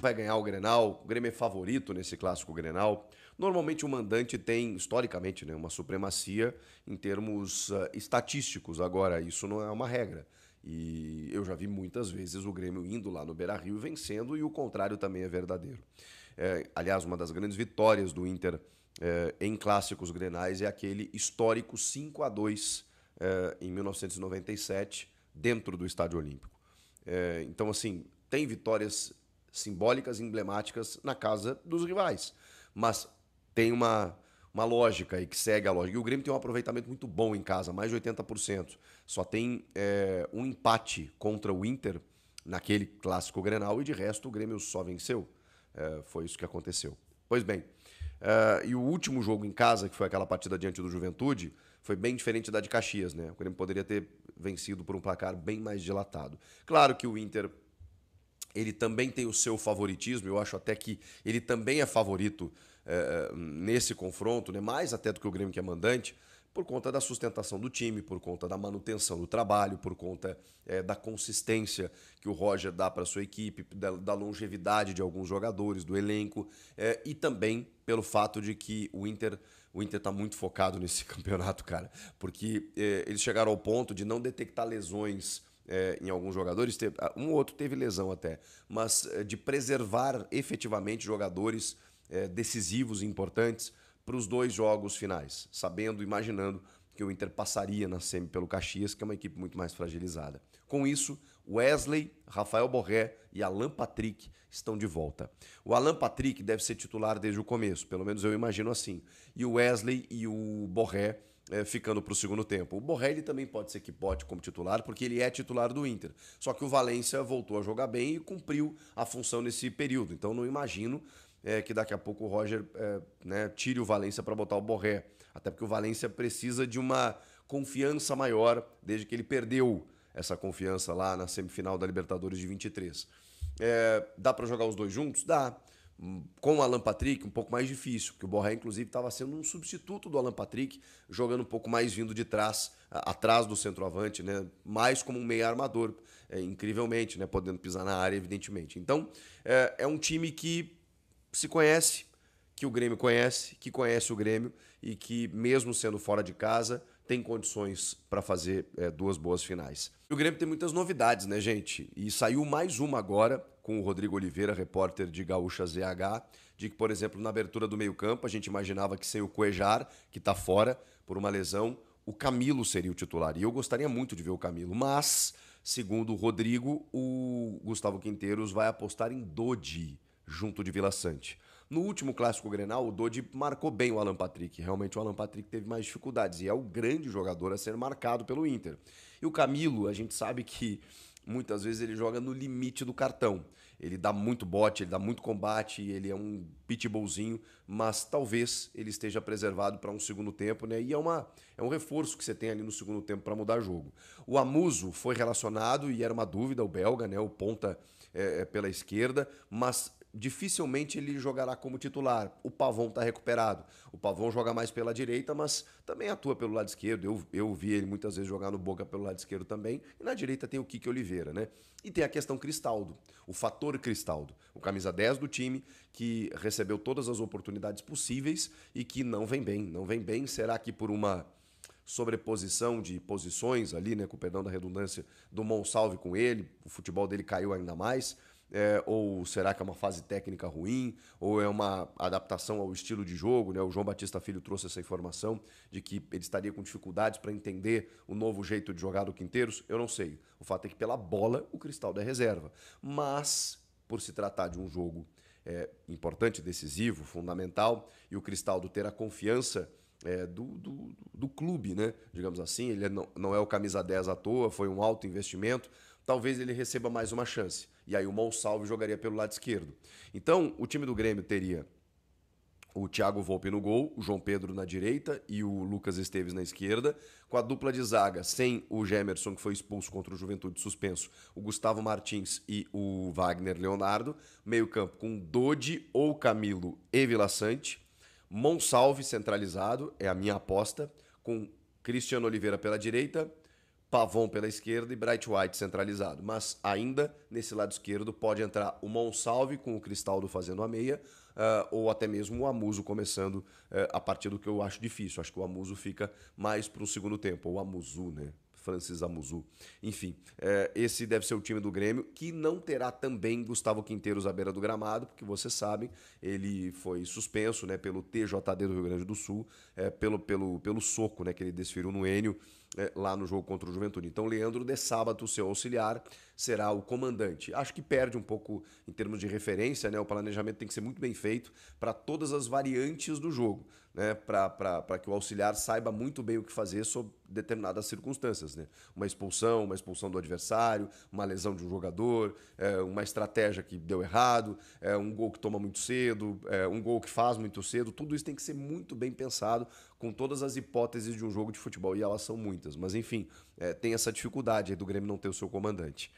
vai ganhar o Grenal, o Grêmio é favorito nesse clássico Grenal. Normalmente o mandante tem, historicamente, né, uma supremacia em termos estatísticos. Agora, isso não é uma regra. E eu já vi muitas vezes o Grêmio indo lá no Beira-Rio e vencendo, e o contrário também é verdadeiro. Aliás, uma das grandes vitórias do Inter em clássicos grenais é aquele histórico 5-2 em 1997, dentro do Estádio Olímpico. Então, assim, tem vitórias simbólicas, emblemáticas na casa dos rivais, mas tem uma lógica aí que segue a lógica. E o Grêmio tem um aproveitamento muito bom em casa, mais de 80%. Só tem um empate contra o Inter naquele clássico Grenal e de resto o Grêmio só venceu. Foi isso que aconteceu. Pois bem, e o último jogo em casa, que foi aquela partida diante do Juventude, foi bem diferente da de Caxias, né? O Grêmio poderia ter vencido por um placar bem mais dilatado. Claro que o Inter ele também tem o seu favoritismo, eu acho até que ele também é favorito nesse confronto, né? Mais até do que o Grêmio que é mandante, por conta da sustentação do time, por conta da manutenção do trabalho, por conta da consistência que o Roger dá para sua equipe, da longevidade de alguns jogadores, do elenco, e também pelo fato de que o Inter está muito focado nesse campeonato, cara, porque eles chegaram ao ponto de não detectar lesões em alguns jogadores, um ou outro teve lesão até, mas de preservar efetivamente jogadores decisivos e importantes para os dois jogos finais, sabendo, imaginando que o Inter passaria na semi pelo Caxias, que é uma equipe muito mais fragilizada. Com isso, Wesley, Rafael Borré e Alan Patrick estão de volta. O Alan Patrick deve ser titular desde o começo, pelo menos eu imagino assim. E o Wesley e o Borré ficando para o segundo tempo. O Borré ele também pode ser que bote como titular, porque ele é titular do Inter. Só que o Valência voltou a jogar bem e cumpriu a função nesse período. Então não imagino que daqui a pouco o Roger tire o Valência para botar o Borré. Até porque o Valência precisa de uma confiança maior desde que ele perdeu essa confiança lá na semifinal da Libertadores de 23. Dá para jogar os dois juntos? Dá. Com o Alan Patrick, um pouco mais difícil, porque o Borré, inclusive, estava sendo um substituto do Alan Patrick, jogando um pouco mais vindo de trás, atrás do centroavante, né? Mais como um meio armador, incrivelmente, né? Podendo pisar na área, evidentemente. Então, é um time que se conhece, que o Grêmio conhece, que conhece o Grêmio e que, mesmo sendo fora de casa, tem condições para fazer duas boas finais. O Grêmio tem muitas novidades, né, gente? E saiu mais uma agora, com o Rodrigo Oliveira, repórter de Gaúcha ZH, de que, por exemplo, na abertura do meio-campo, a gente imaginava que sem o Cuejar, que está fora por uma lesão, o Camilo seria o titular. E eu gostaria muito de ver o Camilo, mas, segundo o Rodrigo, o Gustavo Quinteiros vai apostar em Dodi, junto de Vila Sante. No último clássico Grenal, o Dodi marcou bem o Alan Patrick. Realmente o Alan Patrick teve mais dificuldades e é o grande jogador a ser marcado pelo Inter. E o Camilo, a gente sabe que muitas vezes ele joga no limite do cartão. Ele dá muito bote, ele dá muito combate, ele é um pitbullzinho, mas talvez ele esteja preservado para um segundo tempo, né? E é um reforço que você tem ali no segundo tempo para mudar jogo. O Amuso foi relacionado e era uma dúvida, o belga, né? O ponta pela esquerda, mas dificilmente ele jogará como titular. O Pavão está recuperado. O Pavão joga mais pela direita, mas também atua pelo lado esquerdo. Eu vi ele muitas vezes jogar no Boca pelo lado esquerdo também. E na direita tem o Kike Oliveira, né? E tem a questão Cristaldo, o fator Cristaldo, o camisa 10 do time que recebeu todas as oportunidades possíveis e que não vem bem. Não vem bem. Será que por uma sobreposição de posições ali, né, com o perdão da redundância, do Monsalve com ele, o futebol dele caiu ainda mais? Ou será que é uma fase técnica ruim? Ou é uma adaptação ao estilo de jogo, né? O João Batista Filho trouxe essa informação de que ele estaria com dificuldades para entender o novo jeito de jogar do Quinteiros. Eu não sei. O fato é que pela bola o Cristaldo é reserva. Mas, por se tratar de um jogo importante, decisivo, fundamental, e o Cristaldo ter a confiança do clube, né? Digamos assim, ele não é o camisa 10 à toa, foi um alto investimento, talvez ele receba mais uma chance. E aí o Monsalve jogaria pelo lado esquerdo. Então, o time do Grêmio teria o Thiago Volpe no gol, o João Pedro na direita e o Lucas Esteves na esquerda, com a dupla de zaga, sem o Gemerson, que foi expulso contra o Juventude suspenso, o Gustavo Martins e o Wagner Leonardo, meio campo com Dodi ou Camilo e Vila Sante, Monsalve centralizado, é a minha aposta, com Cristiano Oliveira pela direita, Pavon pela esquerda e Bright White centralizado. Mas ainda nesse lado esquerdo pode entrar o Monsalve com o Cristaldo fazendo a meia, ou até mesmo o Amuso começando a partir do que eu acho difícil. Acho que o Amuso fica mais para o segundo tempo, ou o Amuzu, né? Francis Amuzu. Enfim, esse deve ser o time do Grêmio, que não terá também Gustavo Quinteiros à beira do gramado, porque vocês sabem, ele foi suspenso, né, pelo TJD do Rio Grande do Sul, pelo soco, né, que ele desferiu no Enio, lá no jogo contra o Juventude. Então, Leandro de Sábato, seu auxiliar, será o comandante. Acho que perde um pouco em termos de referência, né? O planejamento tem que ser muito bem feito para todas as variantes do jogo, né? Para que o auxiliar saiba muito bem o que fazer sob determinadas circunstâncias, né? Uma expulsão do adversário, uma lesão de um jogador, uma estratégia que deu errado, um gol que toma muito cedo, um gol que faz muito cedo. Tudo isso tem que ser muito bem pensado com todas as hipóteses de um jogo de futebol, e elas são muitas. Mas enfim, tem essa dificuldade aí do Grêmio não ter o seu comandante.